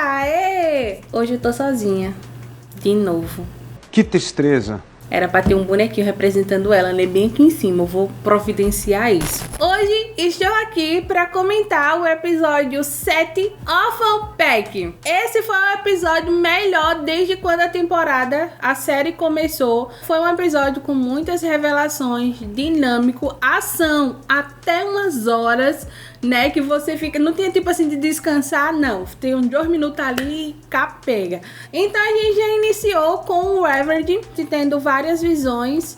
Aê! Hoje eu tô sozinha. De novo. Que tristeza. Era pra ter um bonequinho representando ela, né? Bem aqui em cima. Eu vou providenciar isso. Hoje estou aqui pra comentar o episódio 7, Orphan Pack. Esse foi o episódio melhor desde quando a série começou. Foi um episódio com muitas revelações, dinâmico, ação, até umas horas, né? Que você fica... Não tem tipo assim de descansar, não. Tem uns 2 minutos ali e capega. Então a gente já iniciou com o Everett tendo várias visões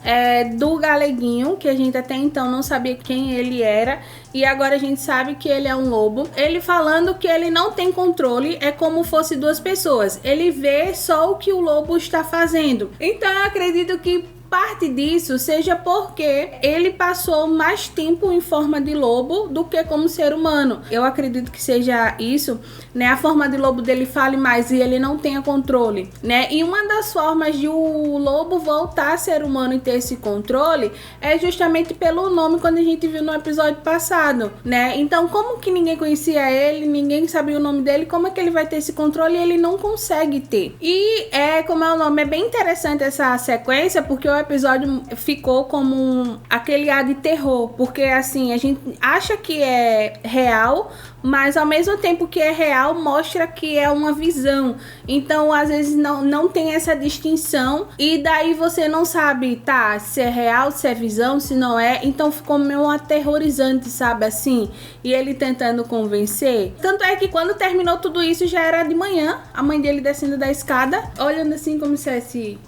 do Galeguinho, que a gente até então não sabia quem ele era. E agora a gente sabe que ele é um lobo. Ele falando que ele não tem controle, é como fosse 2 pessoas. Ele vê só o que o lobo está fazendo. Então eu acredito que parte disso seja porque ele passou mais tempo em forma de lobo do que como ser humano. Eu acredito que seja isso, né? A forma de lobo dele fale mais e ele não tenha controle, né? E uma das formas de o lobo voltar a ser humano e ter esse controle é justamente pelo nome, quando a gente viu no episódio passado, né? Então, como que ninguém conhecia ele, ninguém sabia o nome dele, como é que ele vai ter esse controle e ele não consegue ter? E como é o nome, é bem interessante essa sequência, porque o episódio ficou como aquele ar de terror, porque assim, a gente acha que é real, mas ao mesmo tempo que é real, mostra que é uma visão. Então, às vezes não tem essa distinção, e daí você não sabe, tá, se é real, se é visão, se não é. Então ficou meio aterrorizante, sabe, assim, e ele tentando convencer. Tanto é que quando terminou tudo isso, já era de manhã, a mãe dele descendo da escada, olhando assim como se fosse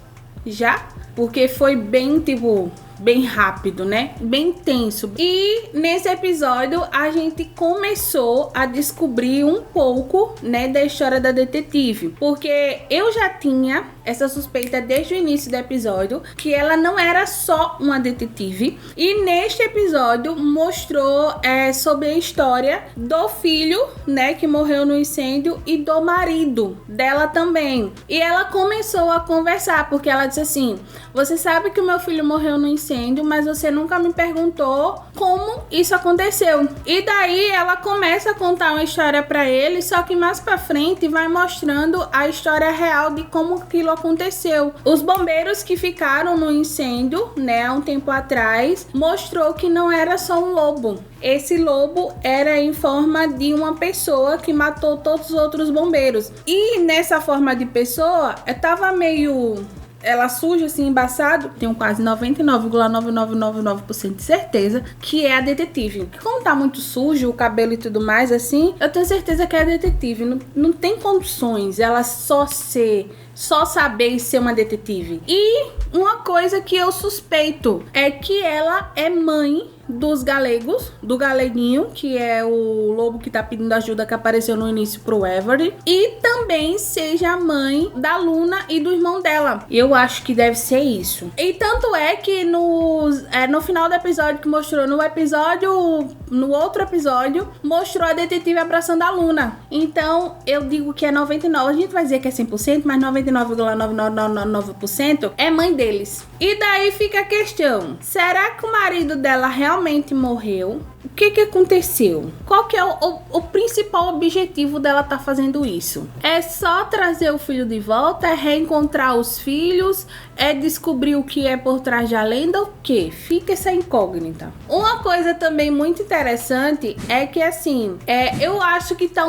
já, porque foi bem, tipo, bem rápido, né? Bem tenso. E nesse episódio a gente começou a descobrir um pouco, né, da história da detetive, porque eu já tinha essa suspeita desde o início do episódio que ela não era só uma detetive, e neste episódio mostrou sobre a história do filho, né, que morreu no incêndio, e do marido dela também. E ela começou a conversar, porque ela disse assim: você sabe que o meu filho morreu no incêndio, mas você nunca me perguntou como isso aconteceu. E daí ela começa a contar uma história pra ele, só que mais pra frente vai mostrando a história real de como aquilo aconteceu. Os bombeiros que ficaram no incêndio, né, há um tempo atrás, mostrou que não era só um lobo. Esse lobo era em forma de uma pessoa que matou todos os outros bombeiros. E nessa forma de pessoa, tava meio... ela suja, assim, embaçado. Tenho quase 99,9999% de certeza que é a detetive. Como tá muito sujo o cabelo e tudo mais, assim, eu tenho certeza que é a detetive. Não tem condições ela só saber ser uma detetive. E uma coisa que eu suspeito é que ela é mãe dos galegos, do Galeguinho, que é o lobo que tá pedindo ajuda, que apareceu no início pro Everett, e também seja a mãe da Luna e do irmão dela. Eu acho que deve ser isso. E tanto é que no final do episódio que mostrou, no outro episódio, mostrou a detetive abraçando a Luna. Então, eu digo que é 99%, a gente vai dizer que é 100%, mas 99,9999% é mãe deles. E daí fica a questão: será que o marido dela realmente morreu? O que aconteceu? Qual que é o principal objetivo dela tá fazendo isso? É só trazer o filho de volta? É reencontrar os filhos? É descobrir o que é por trás da lenda? O que? Fica essa incógnita. Uma coisa também muito interessante é que, assim, eu acho que tá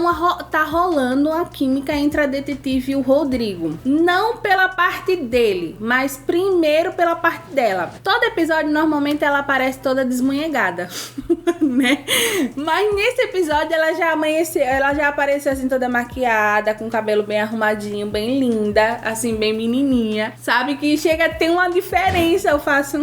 rolando uma química entre a detetive e o Rodrigo. Não pela parte dele, mas primeiro pela parte dela. Todo episódio, normalmente, ela aparece toda desmanhegada. Né? Mas nesse episódio ela já apareceu assim toda maquiada, com o cabelo bem arrumadinho, bem linda, assim, bem menininha, sabe? Que chega a ter uma diferença. Eu faço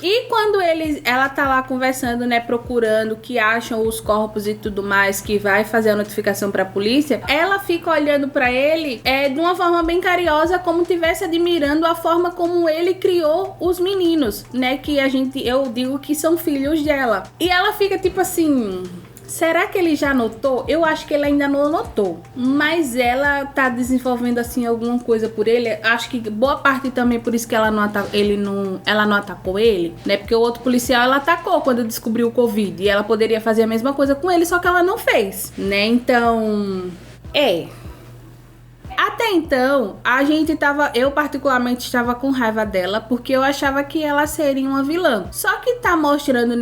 E quando ela tá lá conversando, né, procurando que acham os corpos e tudo mais, que vai fazer a notificação pra polícia, ela fica olhando pra ele de uma forma bem carinhosa, como tivesse admirando a forma como ele criou os meninos, né, que eu digo que são filhos dela. E ela fica tipo assim: será que ele já notou? Eu acho que ele ainda não notou, mas ela tá desenvolvendo assim alguma coisa por ele. Acho que boa parte também por isso que ela não atacou ele, né? Porque o outro policial ela atacou quando descobriu o Covid, e ela poderia fazer a mesma coisa com ele, só que ela não fez, né? Então, Até então, eu particularmente estava com raiva dela, porque eu achava que ela seria uma vilã. Só que tá mostrando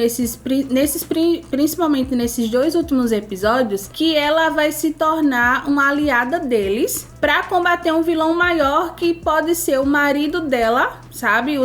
principalmente nesses 2 últimos episódios, que ela vai se tornar uma aliada deles pra combater um vilão maior, que pode ser o marido dela, sabe?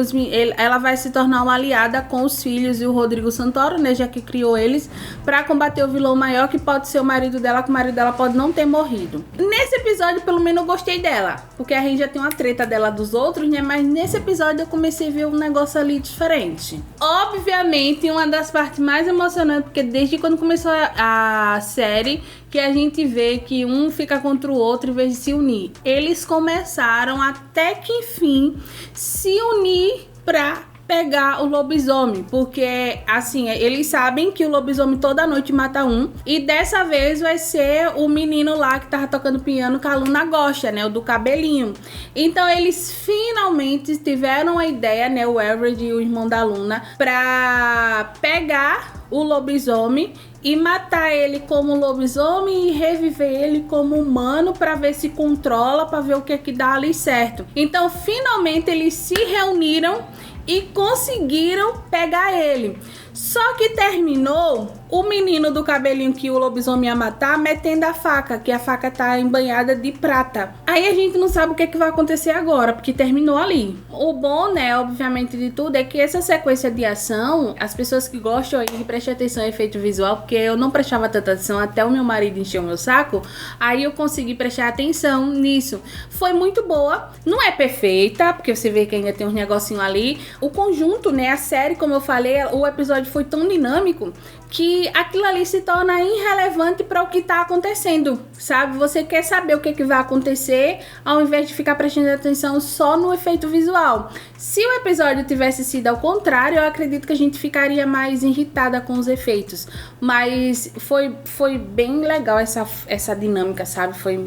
Ela vai se tornar uma aliada com os filhos e o Rodrigo Santoro, né? Já que criou eles, pra combater o vilão maior, que pode ser o marido dela, que o marido dela pode não ter morrido. Nesse episódio, pelo menos, eu gostei dela, porque a gente já tem uma treta dela dos outros, né? Mas nesse episódio eu comecei a ver um negócio ali diferente. Obviamente, uma das partes mais emocionantes, porque desde quando começou a série, que a gente vê que um fica contra o outro em vez de se unir. Eles começaram até que enfim se unir pra pegar o lobisomem, porque assim, eles sabem que o lobisomem toda noite mata um, e dessa vez vai ser o menino lá que tava tocando piano que a Luna gosta, né, o do cabelinho. Então eles finalmente tiveram a ideia, né, o Everett e o irmão da Luna, pra pegar o lobisomem e matar ele como lobisomem e reviver ele como humano para ver se controla, para ver o que é que dá ali certo. Então finalmente eles se reuniram e conseguiram pegar ele. Só que terminou o menino do cabelinho que o lobisomem ia matar metendo a faca, que a faca tá embanhada de prata. Aí a gente não sabe o que é que vai acontecer agora, porque terminou ali. O bom, né, obviamente de tudo, é que essa sequência de ação, as pessoas que gostam aí, prestem atenção em efeito visual, porque eu não prestava tanta atenção até o meu marido encher o meu saco, aí eu consegui prestar atenção nisso. Foi muito boa, não é perfeita, porque você vê que ainda tem uns negocinhos ali. O conjunto, né, a série, como eu falei, o episódio foi tão dinâmico que aquilo ali se torna irrelevante para o que tá acontecendo, sabe? Você quer saber o que vai acontecer ao invés de ficar prestando atenção só no efeito visual. Se o episódio tivesse sido ao contrário, eu acredito que a gente ficaria mais irritada com os efeitos. Mas foi bem legal essa dinâmica, sabe? Foi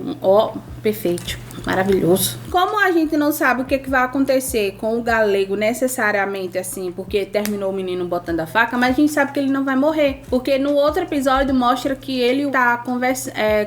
perfeito, maravilhoso. Como a gente não sabe o que vai acontecer com o galego necessariamente assim, porque terminou o menino botando a faca, mas a gente sabe que ele não vai morrer, porque no outro episódio mostra que ele tá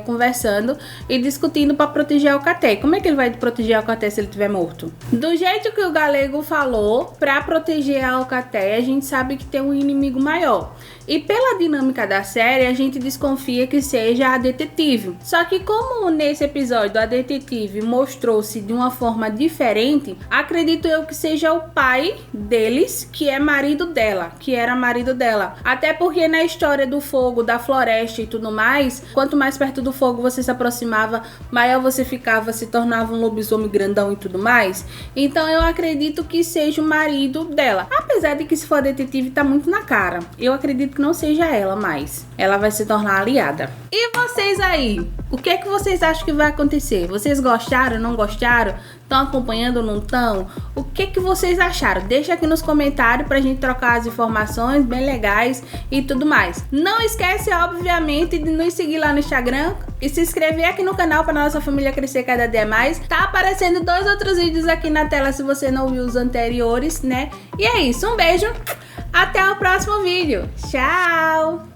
conversando e discutindo para proteger a Alcaté. Como é que ele vai proteger a Alcaté se ele estiver morto? Do jeito que o galego falou, para proteger a Alcaté, a gente sabe que tem um inimigo maior. E pela dinâmica da série, a gente desconfia que seja a detetive. Só que como nesse episódio a detetive mostrou-se de uma forma diferente, acredito eu que seja o pai deles, que é marido dela, que era marido dela. Até porque na história do fogo, da floresta e tudo mais, quanto mais perto do fogo você se aproximava, maior você ficava, se tornava um lobisomem grandão e tudo mais. Então eu acredito que seja o marido dela. Apesar de que se for a detetive tá muito na cara. Eu acredito que não seja ela mais. Ela vai se tornar aliada. E vocês aí? O que é que vocês acham que vai acontecer? Vocês gostaram, não gostaram? Estão acompanhando ou não estão? O que é que vocês acharam? Deixa aqui nos comentários pra gente trocar as informações bem legais e tudo mais. Não esquece, obviamente, de nos seguir lá no Instagram e se inscrever aqui no canal para nossa família crescer cada dia mais. Tá aparecendo 2 outros vídeos aqui na tela se você não viu os anteriores, né? E é isso, um beijo, até o próximo vídeo. Tchau!